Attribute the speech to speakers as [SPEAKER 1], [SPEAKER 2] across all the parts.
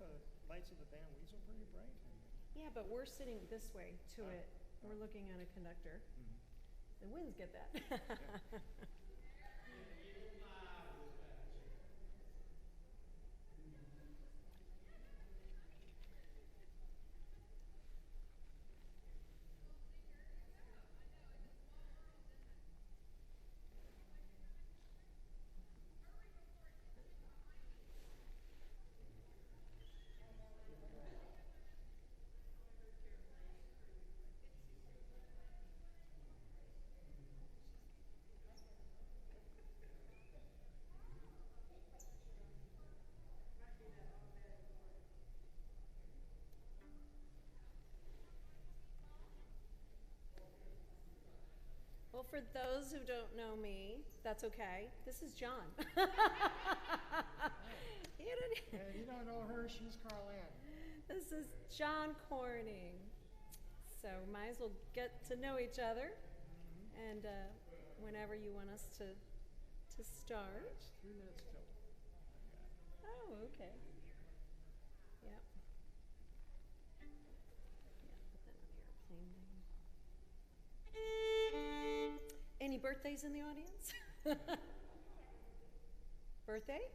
[SPEAKER 1] the lights of the band, we so pretty bright.
[SPEAKER 2] Yeah, but we're sitting this way to it. We're looking at a conductor. The winds get that. Well, for those who don't know me, that's okay. This is John.
[SPEAKER 1] You don't know her, she's Carlann.
[SPEAKER 2] This is John Corning. So might as well get to know each other. And whenever you want us to start.
[SPEAKER 1] It's 3 minutes till.
[SPEAKER 2] Oh, okay. Yep. Yeah, put that on airplane. Any birthdays in the audience? Birthday?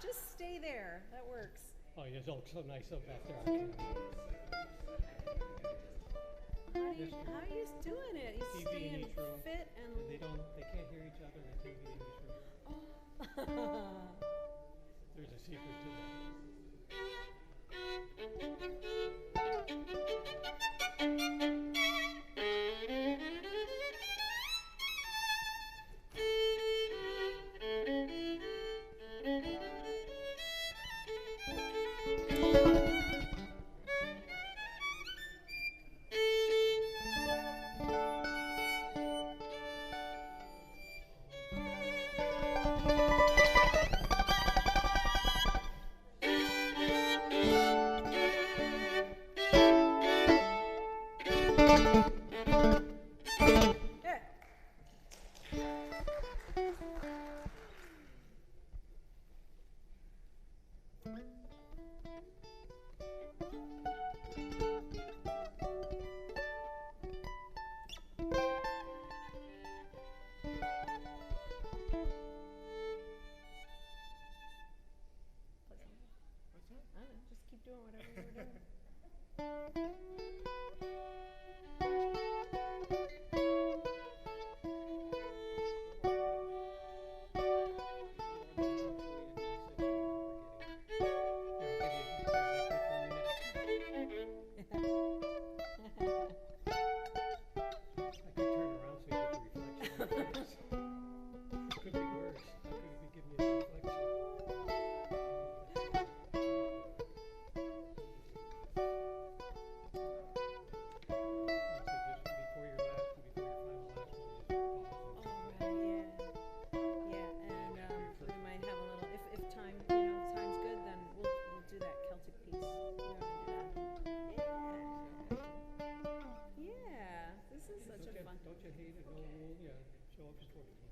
[SPEAKER 2] Just stay there. That works.
[SPEAKER 3] Oh, you look so nice up back there.
[SPEAKER 2] How are you doing it? He's
[SPEAKER 3] TV
[SPEAKER 2] staying
[SPEAKER 3] in each room.
[SPEAKER 2] fit and
[SPEAKER 3] They can't hear each other. The TV in each room.
[SPEAKER 2] Oh.
[SPEAKER 3] There's a secret to that.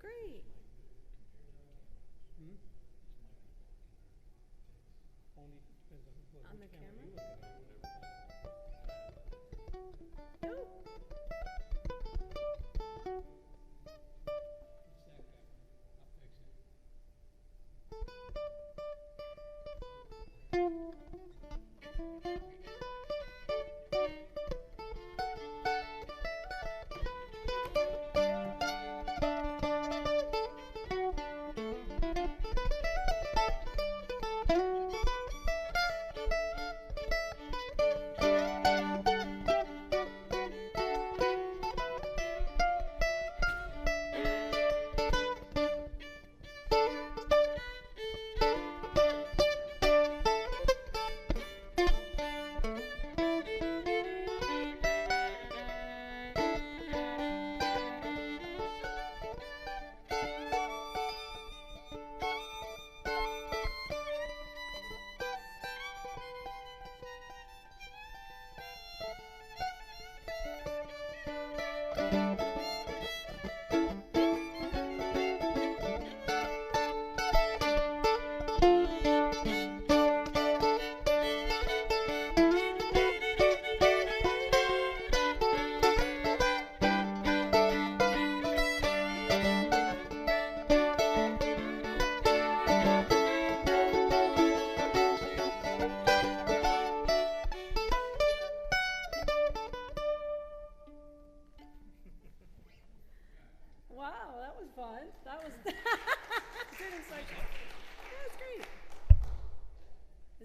[SPEAKER 2] Great.
[SPEAKER 3] Only depends
[SPEAKER 2] On the camera?
[SPEAKER 3] you're looking at.
[SPEAKER 2] No.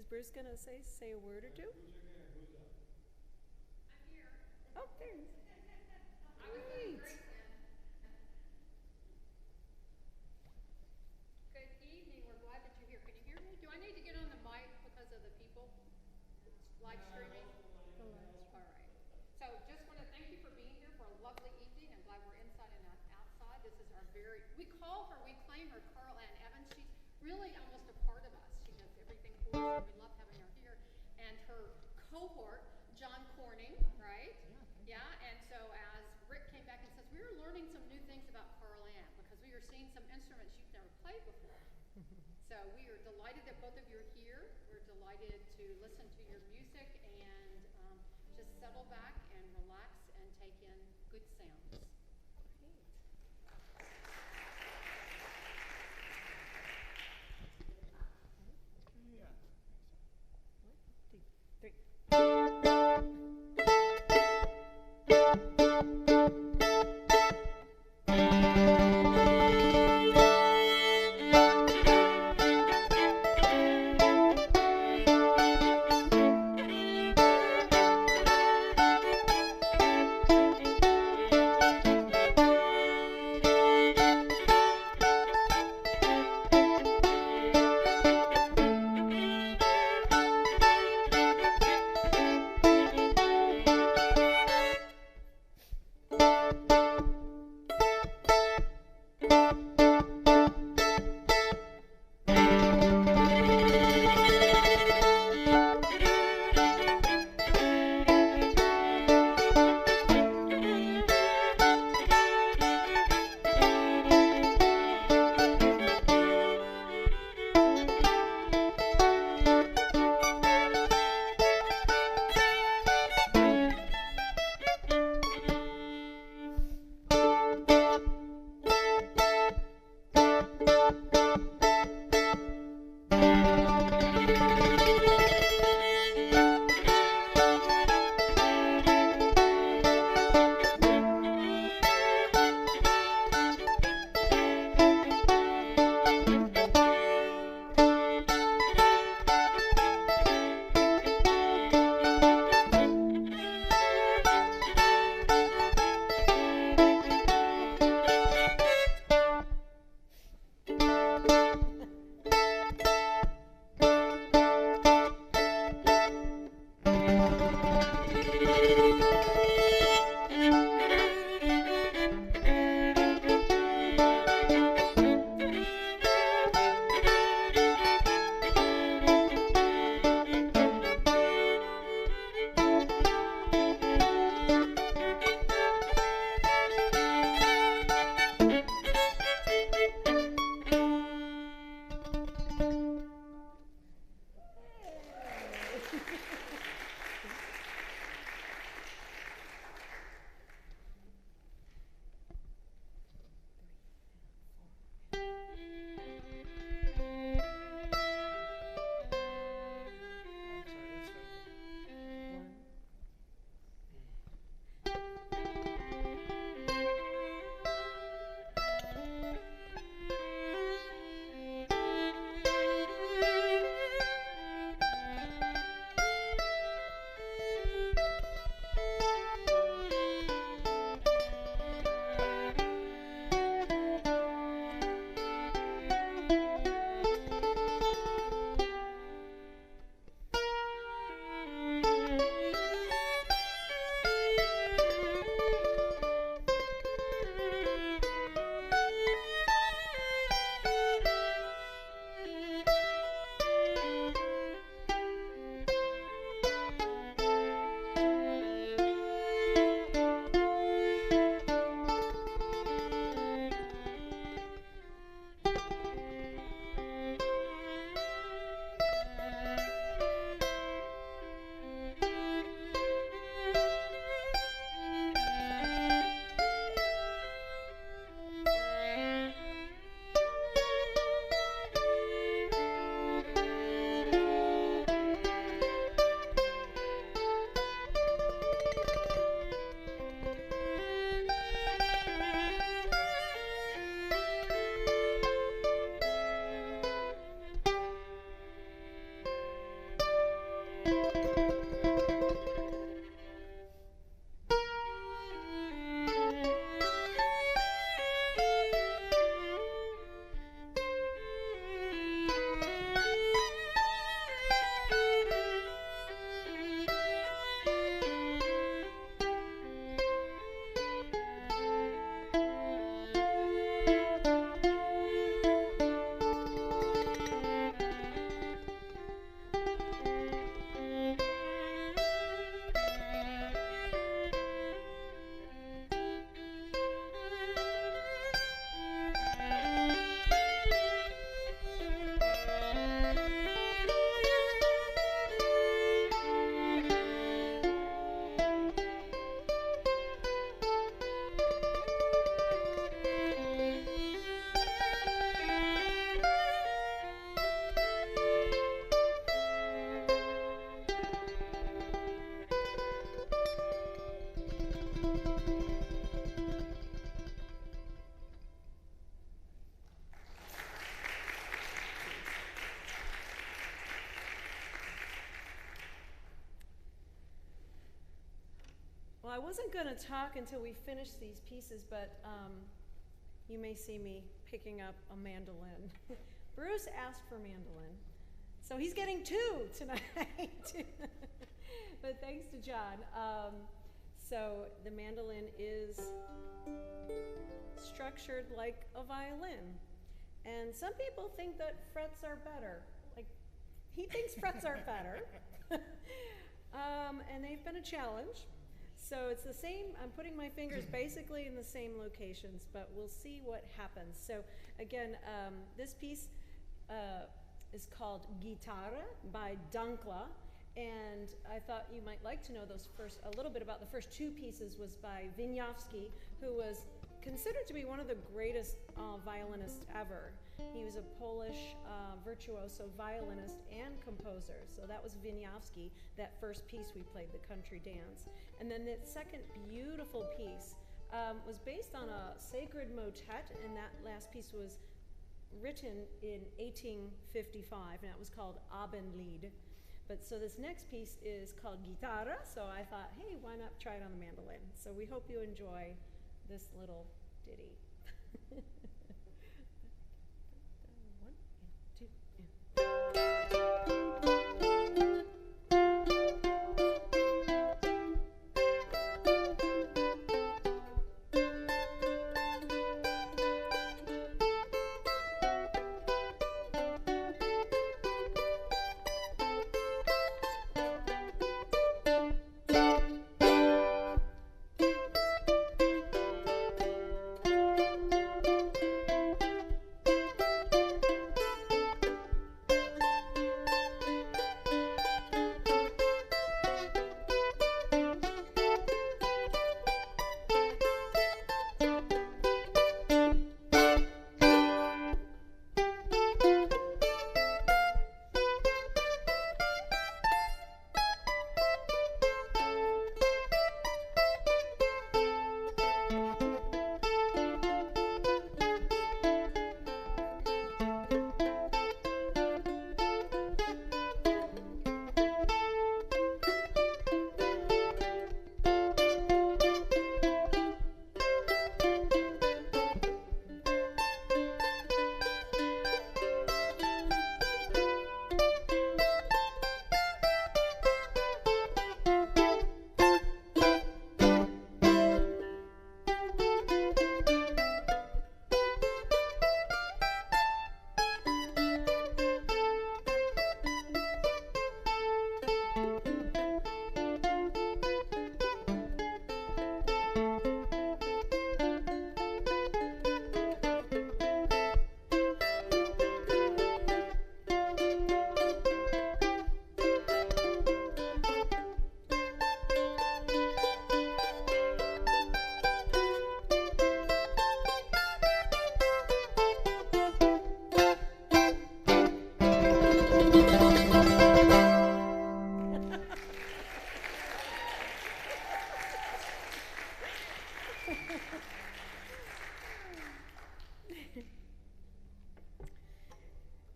[SPEAKER 2] Bruce gonna say a word or two?
[SPEAKER 4] I'm here.
[SPEAKER 2] Oh, there he is. Great.
[SPEAKER 4] Good evening. We're glad that you're here. Can you hear me? Do I need to get on the mic because of the people live streaming? All right. So just want to thank you for being here for a lovely evening. I'm glad we're inside and not outside. This is our we claim her, Carlann Evans. She's really almost a part of us. She does everything for us, and we love having her here. And her cohort, John Corning, right? Yeah, and so as Rick came back and says, we were learning some new things about Carlann because we were seeing some instruments you've never played before. So we are delighted that both of you are here. We're delighted to listen to your music and just settle back and relax and take in good sounds.
[SPEAKER 1] Yeah.
[SPEAKER 2] One, two, three. Well, I wasn't going to talk until we finish these pieces, but you may see me picking up a mandolin. Bruce asked for mandolin, so he's getting 2 tonight. But thanks to John. So the mandolin is structured like a violin. And some people think that frets are better. Like, he thinks frets are better. And they've been a challenge. So it's the same, I'm putting my fingers basically in the same locations, but we'll see what happens. So again, this piece is called Guitarra by Dankla, and I thought you might like to know a little bit about the first 2 pieces was by Wieniawski, who was considered to be one of the greatest violinists ever. He was a Polish virtuoso violinist and composer. So that was Wieniawski, that first piece we played, the country dance. And then the second beautiful piece was based on a sacred motet, and that last piece was written in 1855, and that was called Abendlied. But so this next piece is called Guitarra, so I thought, hey, why not try it on the mandolin? So we hope you enjoy this little ditty. 1 and 2 and.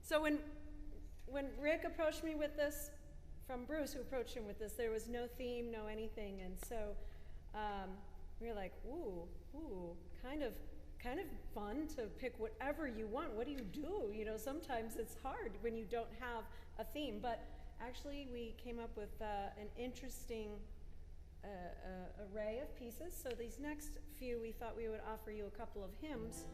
[SPEAKER 2] So when Rick approached me with this, from Bruce, who approached him with this, there was no theme, no anything, and so we were like, ooh, kind of fun to pick whatever you want. What do you do? You know, sometimes it's hard when you don't have a theme, but actually we came up with an interesting array of pieces. So these next few, we thought we would offer you a couple of hymns,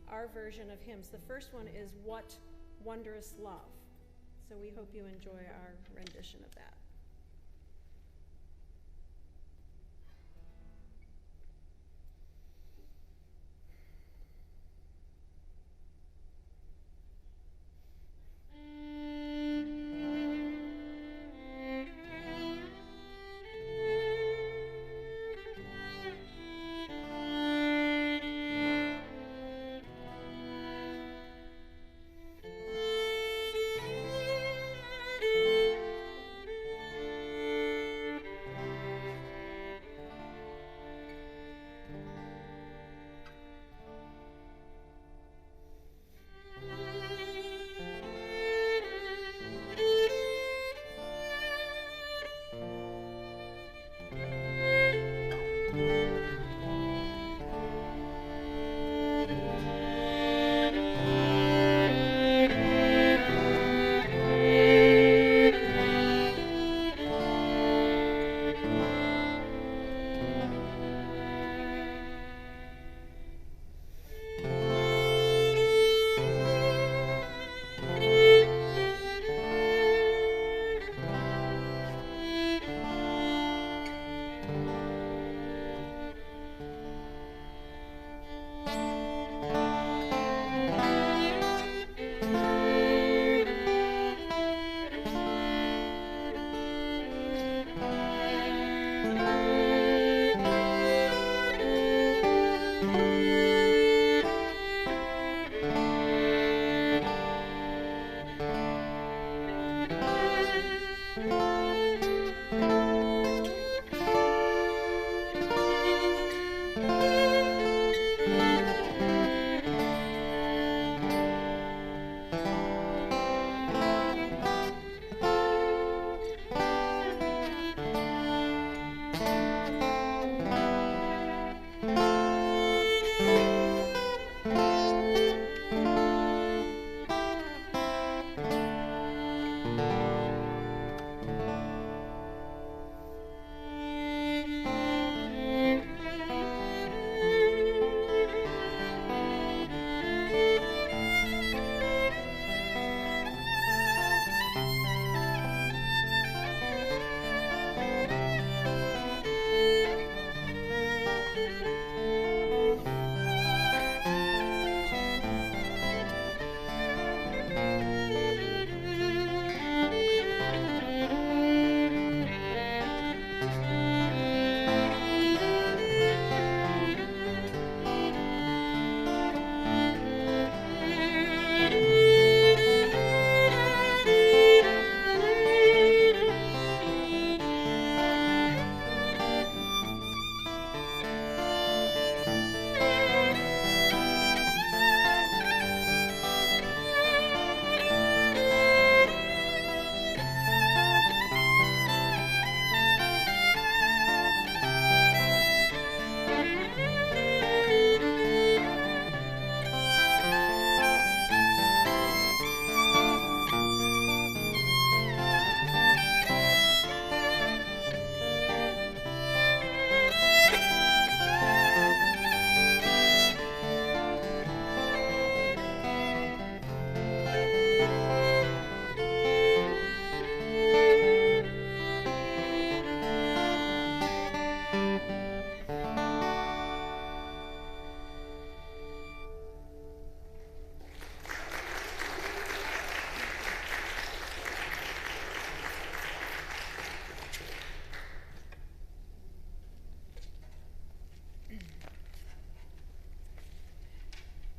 [SPEAKER 2] our version of hymns. The first one is What Wondrous Love. So we hope you enjoy our rendition of that.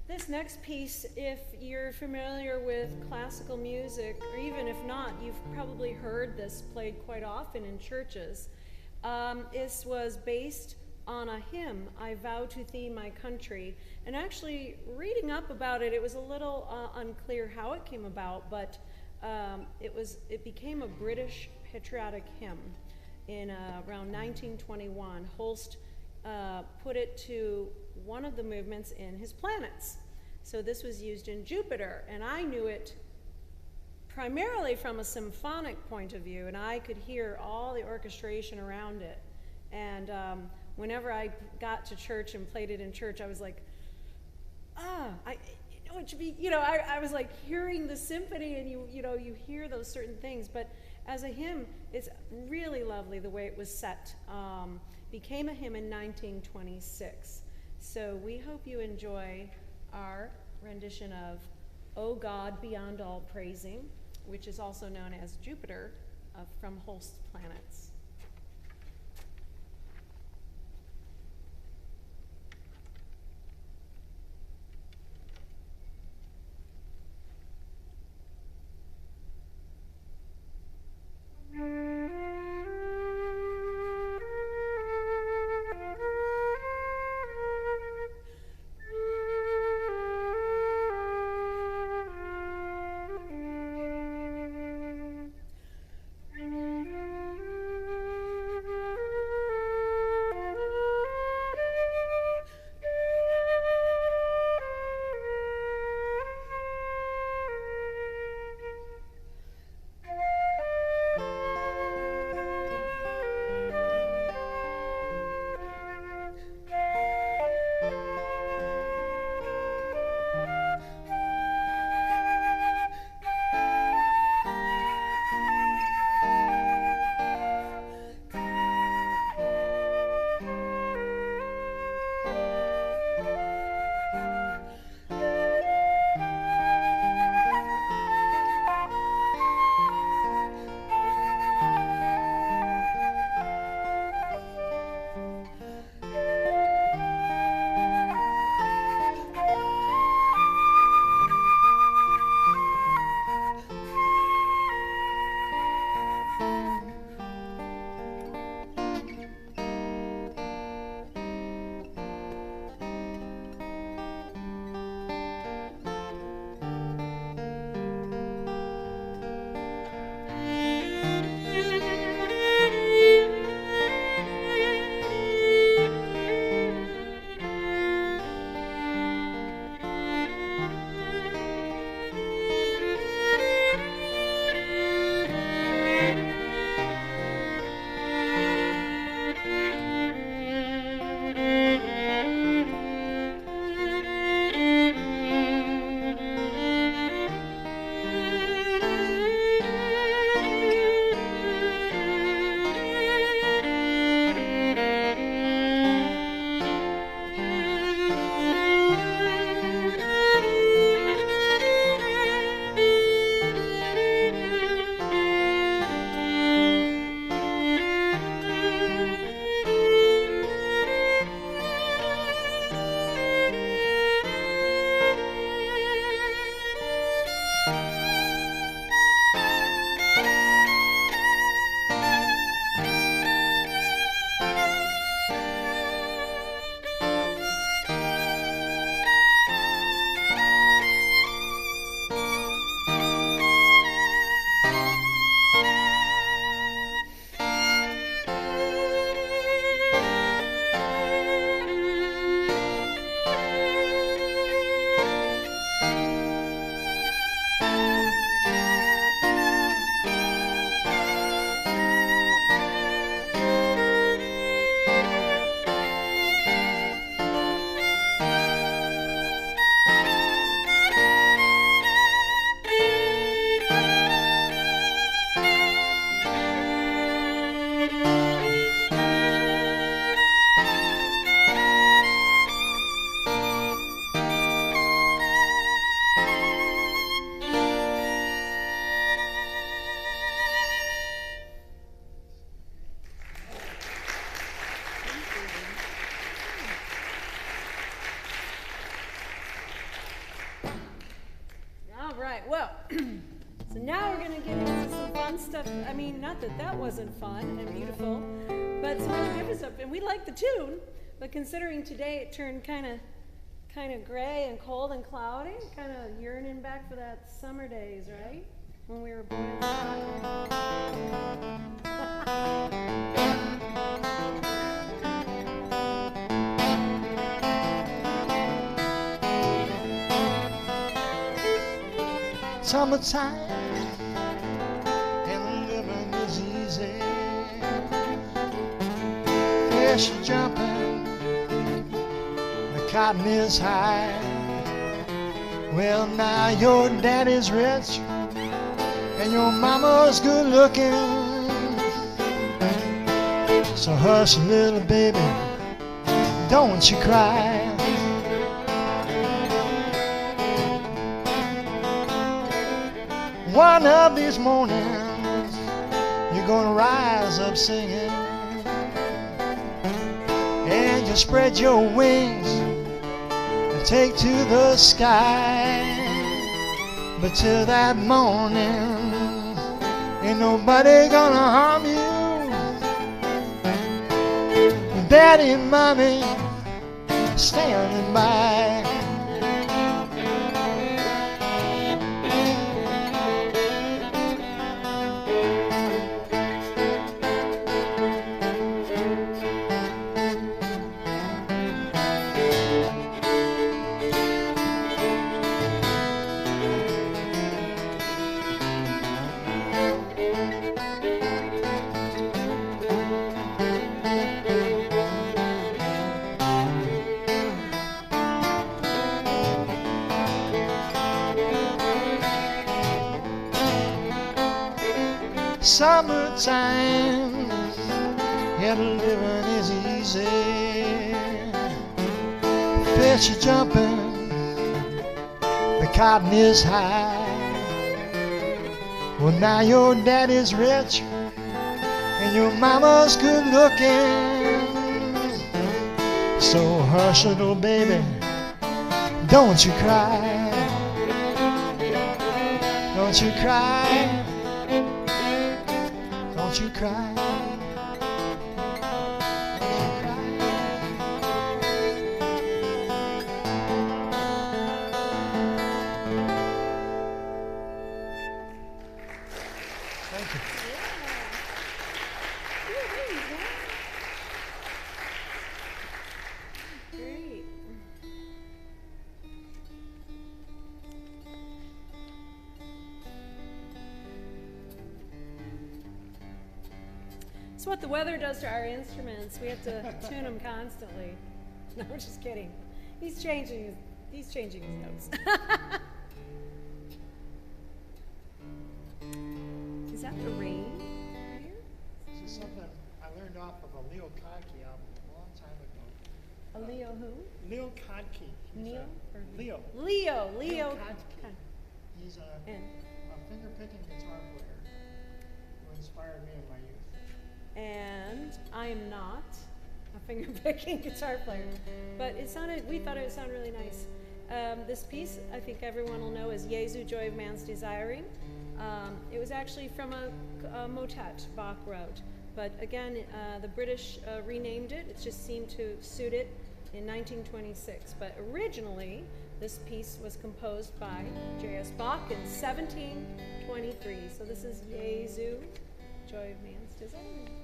[SPEAKER 2] This next piece, if you're familiar with classical music, or even if not, you've probably heard this played quite often in churches. This was based on a hymn, I Vow to Thee My Country. And actually, reading up about it, it was a little unclear how it came about, but it became a British patriotic hymn in around 1921. Holst put it to one of the movements in his planets. So this was used in Jupiter, and I knew it primarily from a symphonic point of view, and I could hear all the orchestration around it. And whenever I got to church and played it in church, I was like, it should be, I was like hearing the symphony, and you hear those certain things. But as a hymn, it's really lovely the way it was set. Became a hymn in 1926. So we hope you enjoy our rendition of O God Beyond All Praising, which is also known as Jupiter from Holst's Planets. stuff, I mean, not that that wasn't fun and beautiful, but some other different stuff. And we liked the tune, but considering today it turned kind of gray and cold and cloudy, kind of yearning back for that summer days, right? When we were born in
[SPEAKER 5] Summertime and living is easy. Fish are jumping, the cotton is high. Well, now your daddy's rich and your mama's good looking. So hush, little baby, don't you cry. One of these mornings, you're gonna rise up singing, and you spread your wings and take to the sky. But till that morning, ain't nobody gonna harm you. Daddy and mommy standing by. Summertime, yeah, the living is easy. Fish are jumping, the cotton is high. Well, now your daddy's rich and your mama's good looking. So hush, little baby, don't you cry. Don't you cry. Don't you cry. Thank you.
[SPEAKER 2] Great. It's what the weather does to our instruments. We have to tune them constantly. No, I'm just kidding. He's changing his notes. Is that the rain right here?
[SPEAKER 5] This is something I learned off of a Leo Kodke album a long time ago.
[SPEAKER 2] A Leo who?
[SPEAKER 5] Leo Kodke.
[SPEAKER 2] Neil? Or
[SPEAKER 5] Leo.
[SPEAKER 2] Leo.
[SPEAKER 5] Kodke. He's a finger-picking guitar player who inspired me in my youth.
[SPEAKER 2] And I am not a finger-picking guitar player, but we thought it would sound really nice. This piece, I think everyone will know, is Jesu, Joy of Man's Desiring. It was actually from a motet Bach wrote, but again, the British renamed it. It just seemed to suit it in 1926. But originally, this piece was composed by J.S. Bach in 1723. So this is Jesu, Joy of Man's Desiring.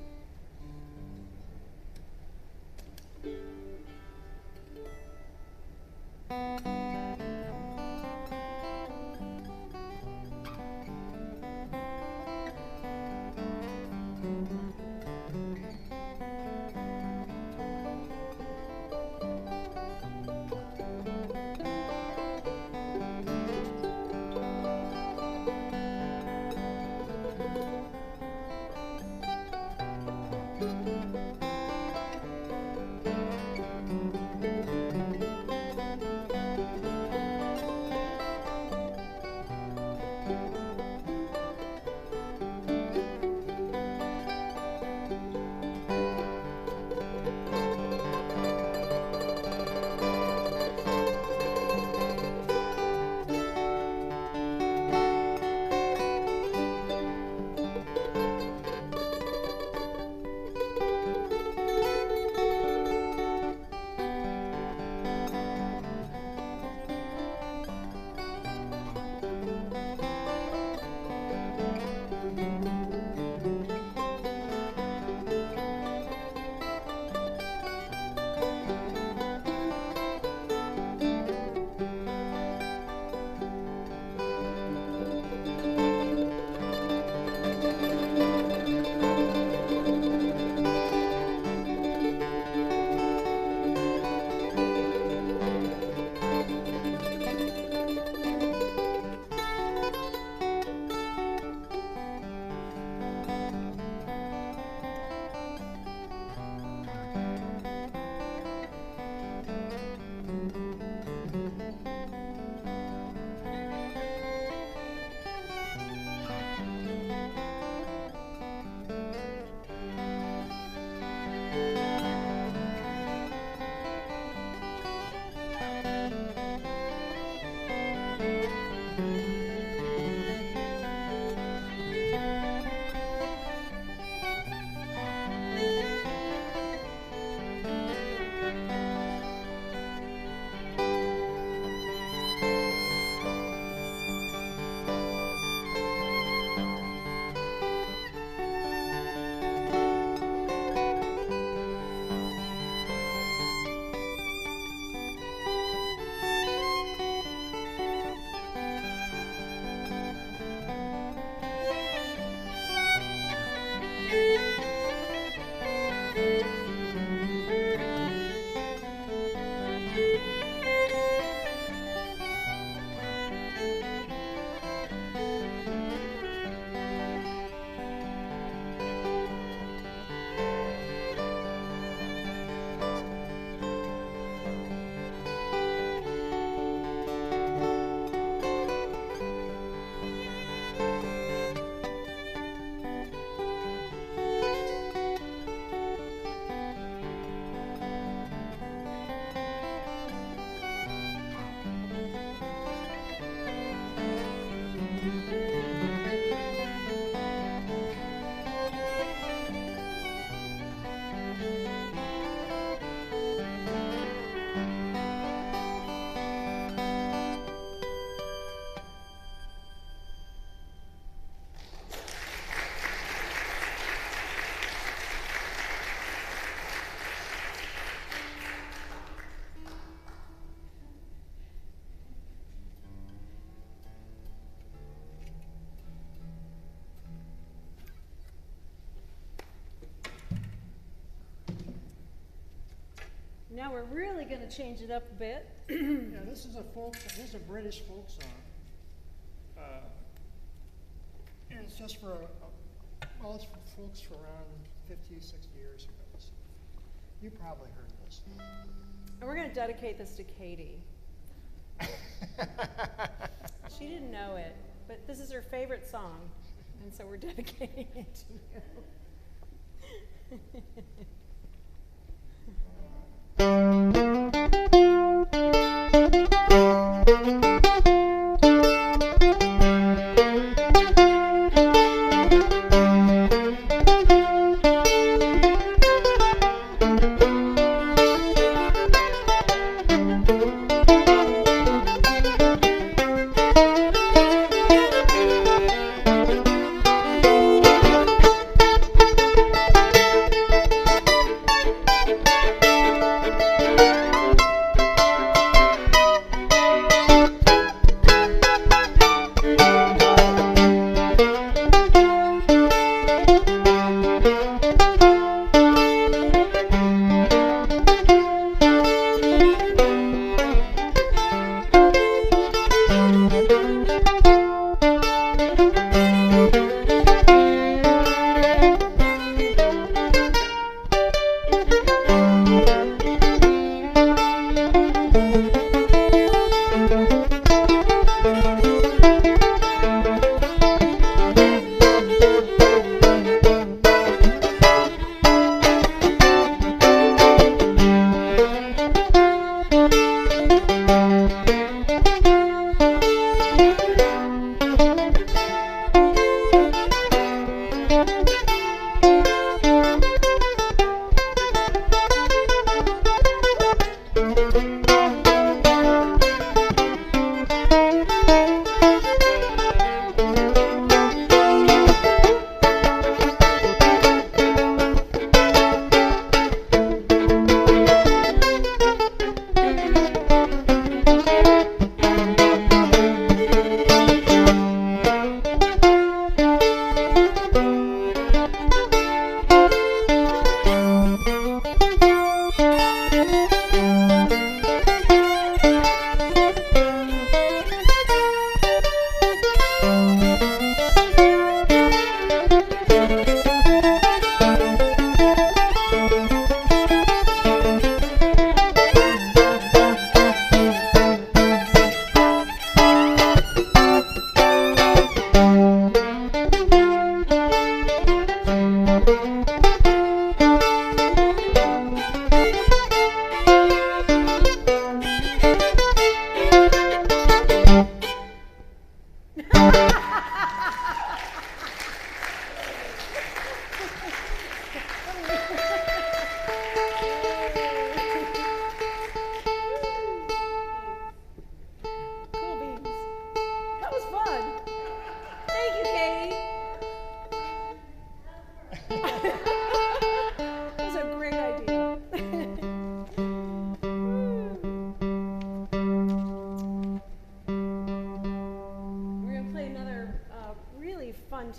[SPEAKER 2] Now we're really going to change it up a bit.
[SPEAKER 5] Yeah, this is a British folk song. And it's just for, well, it's for folks for around 50, 60 years ago. So you probably heard this.
[SPEAKER 2] And we're going to dedicate this to Katie. She didn't know it, but this is her favorite song, and so we're dedicating it to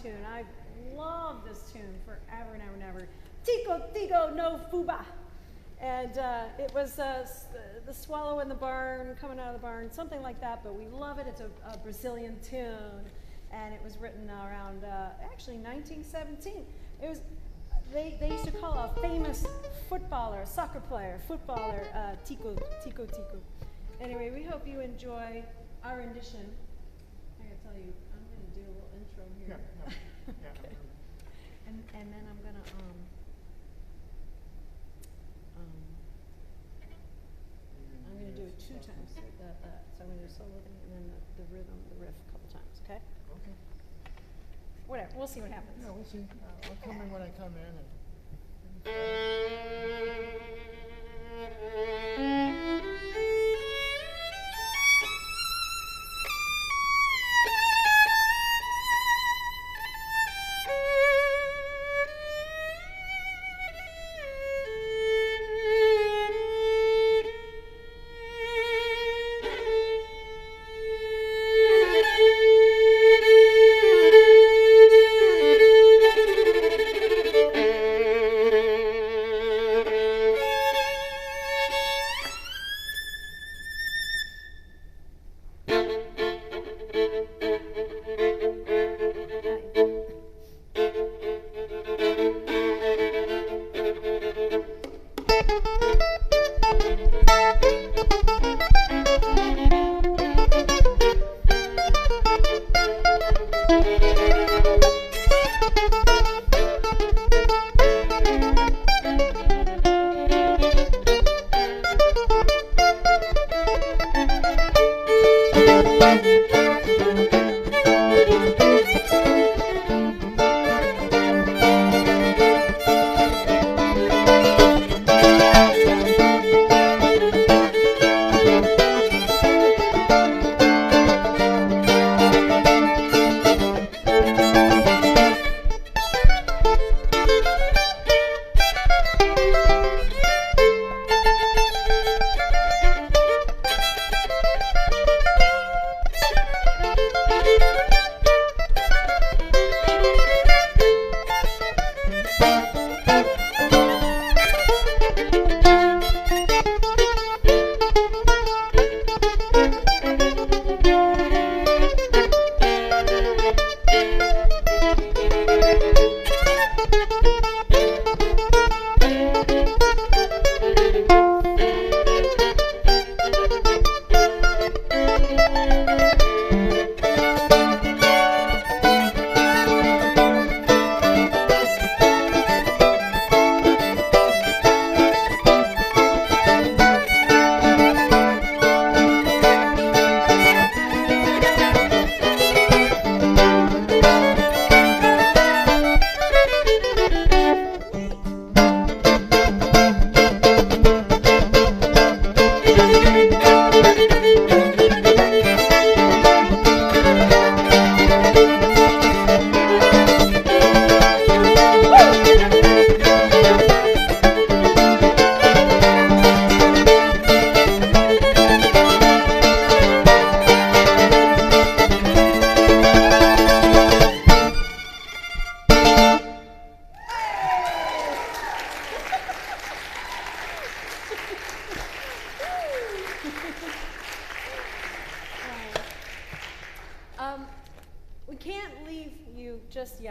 [SPEAKER 2] tune. I love this tune forever and ever and ever. Tico, tico, no fuba. And it was the swallow in the barn, coming out of the barn, something like that, but we love it. It's a Brazilian tune, and it was written around, actually, 1917. It was, they used to call a famous footballer, soccer player, Tico, Tico, Tico. Anyway, we hope you enjoy our rendition. I gotta tell you, I'm gonna do a little intro here.
[SPEAKER 5] Yeah.
[SPEAKER 2] Okay. And then I'm gonna, I'm going to do it 2 times. So I'm going to do solo thing and then the rhythm, the riff a couple times, okay?
[SPEAKER 5] Okay.
[SPEAKER 2] Whatever, we'll see what happens.
[SPEAKER 5] Yeah, we'll see. I'll come in when I come in.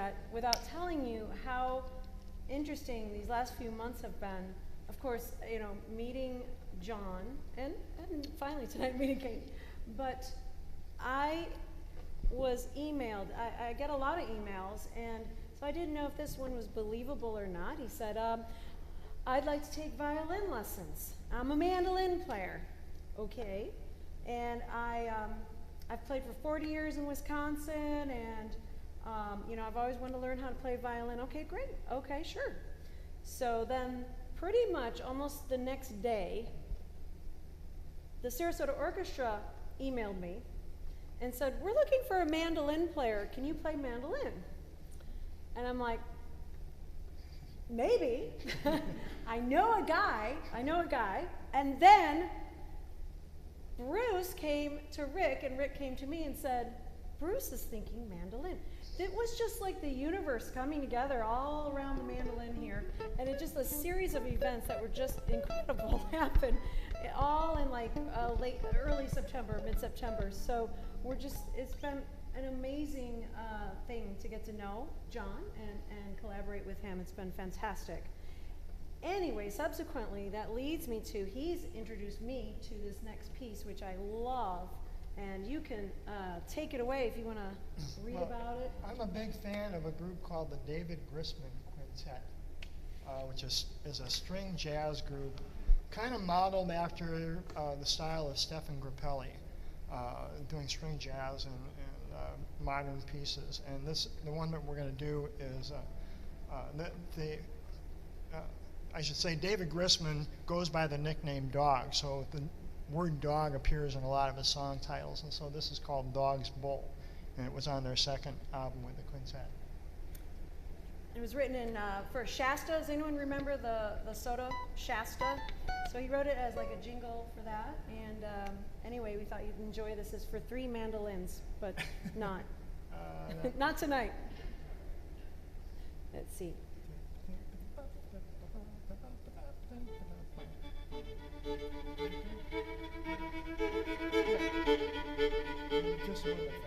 [SPEAKER 2] that without telling you how interesting these last few months have been. Of course, you know, meeting John and finally tonight meeting Kate. But I was emailed. I get a lot of emails, and so I didn't know if this one was believable or not. He said, I'd like to take violin lessons. I'm a mandolin player. Okay. And I've played for 40 years in Wisconsin, and you know, I've always wanted to learn how to play violin. Okay, great. Okay, sure. So then pretty much almost the next day, the Sarasota Orchestra emailed me and said, we're looking for a mandolin player. Can you play mandolin? And I'm like, maybe. I know a guy. And then Bruce came to Rick, and Rick came to me and said, Bruce is thinking mandolin. It was just like the universe coming together all around the mandolin here, and it just a series of events that were just incredible happened, all in like early September, mid-September. So it's been an amazing thing to get to know John and collaborate with him. It's been fantastic. Anyway, subsequently, that leads me to, he's introduced me to this next piece, which I love. And you can take it away if you want to read about it.
[SPEAKER 5] I'm a big fan of a group called the David Grissman Quintet, which is a string jazz group, kind of modeled after the style of Stefan Grappelli, doing string jazz and modern pieces. And the one that we're going to do is I should say David Grissman goes by the nickname Dog, so the word dog appears in a lot of his song titles, and so this is called Dog's Bowl, and it was on their second album with the Quintet.
[SPEAKER 2] It was written for Shasta. Does anyone remember the soda Shasta? So he wrote it as like a jingle for that, and anyway, we thought you'd enjoy this. It's for 3 mandolins, but not. Not tonight. Let's see.
[SPEAKER 5] Just a little bit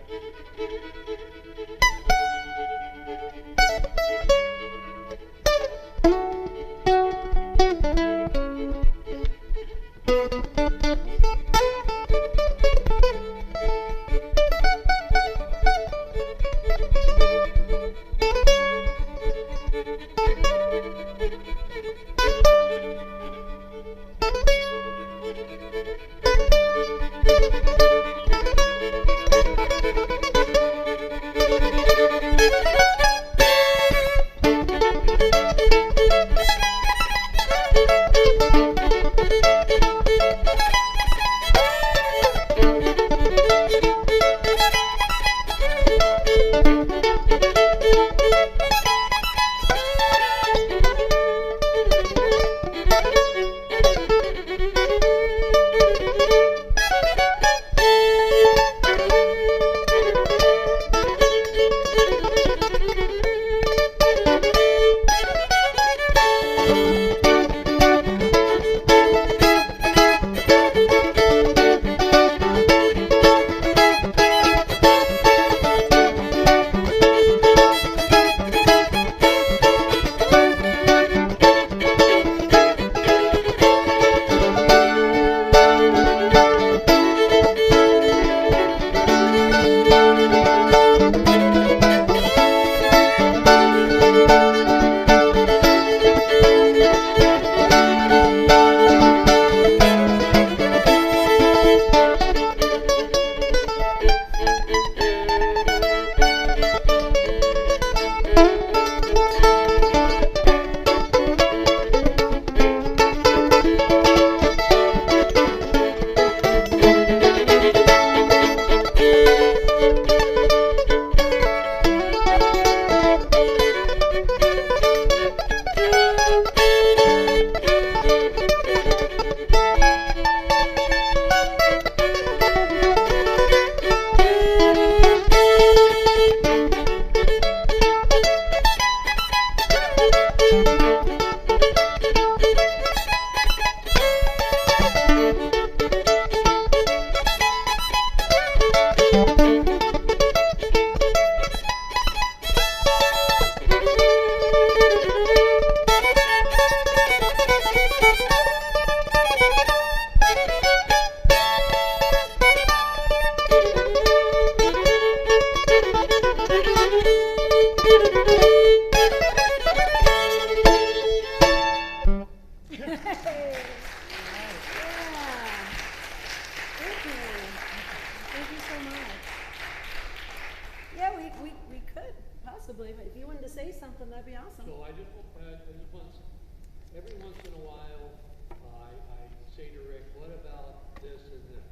[SPEAKER 6] every once in a while, I say to Rick, what about this and this?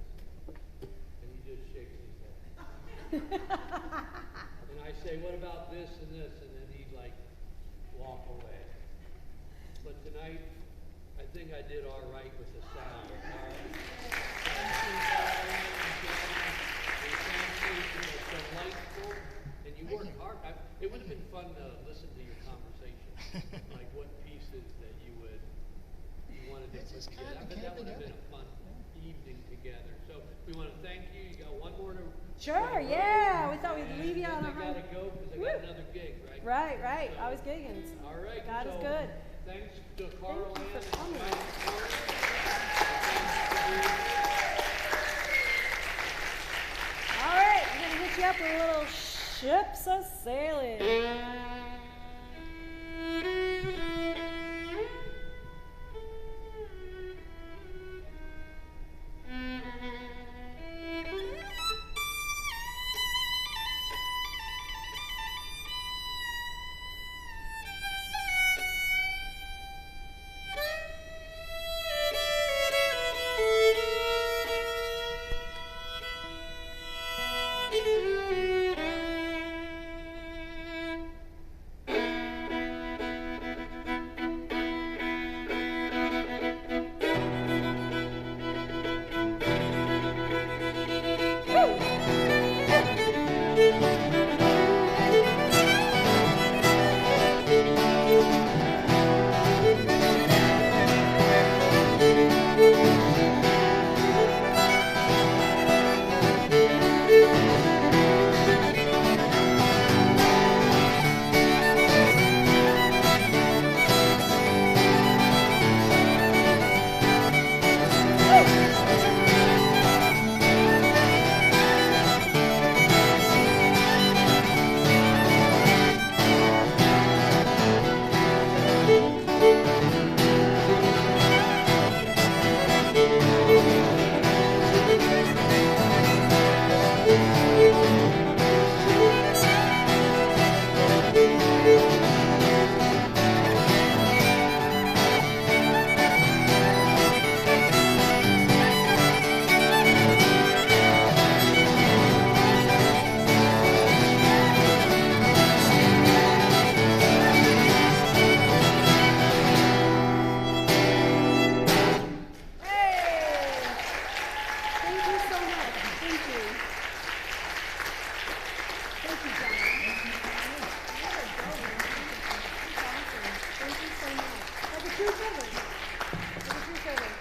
[SPEAKER 6] And he just shakes his head. And I say, what about this and this? And then he'd like walk away. But tonight, I think I did all right with the sound. All right? It's delightful, and you worked hard. It would have been fun to listen to your conversation, like what pieces that you wanted to put together. I bet that would have been a fun evening together. So we want to thank you. You got one more to.
[SPEAKER 2] Sure, yeah. We thought we'd leave you on a
[SPEAKER 6] I
[SPEAKER 2] high.
[SPEAKER 6] gotta go because I got another gig, right?
[SPEAKER 2] Right, right. I was gigging.
[SPEAKER 6] All right.
[SPEAKER 2] God is
[SPEAKER 6] so
[SPEAKER 2] good.
[SPEAKER 6] Thanks to Carlann.
[SPEAKER 2] Thank you for coming. All right, I'm gonna hit you up with a little ships a sailing.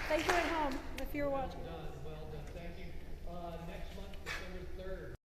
[SPEAKER 2] Thank you at home if you're watching.
[SPEAKER 6] Well done. Thank you. Next month, December 3rd.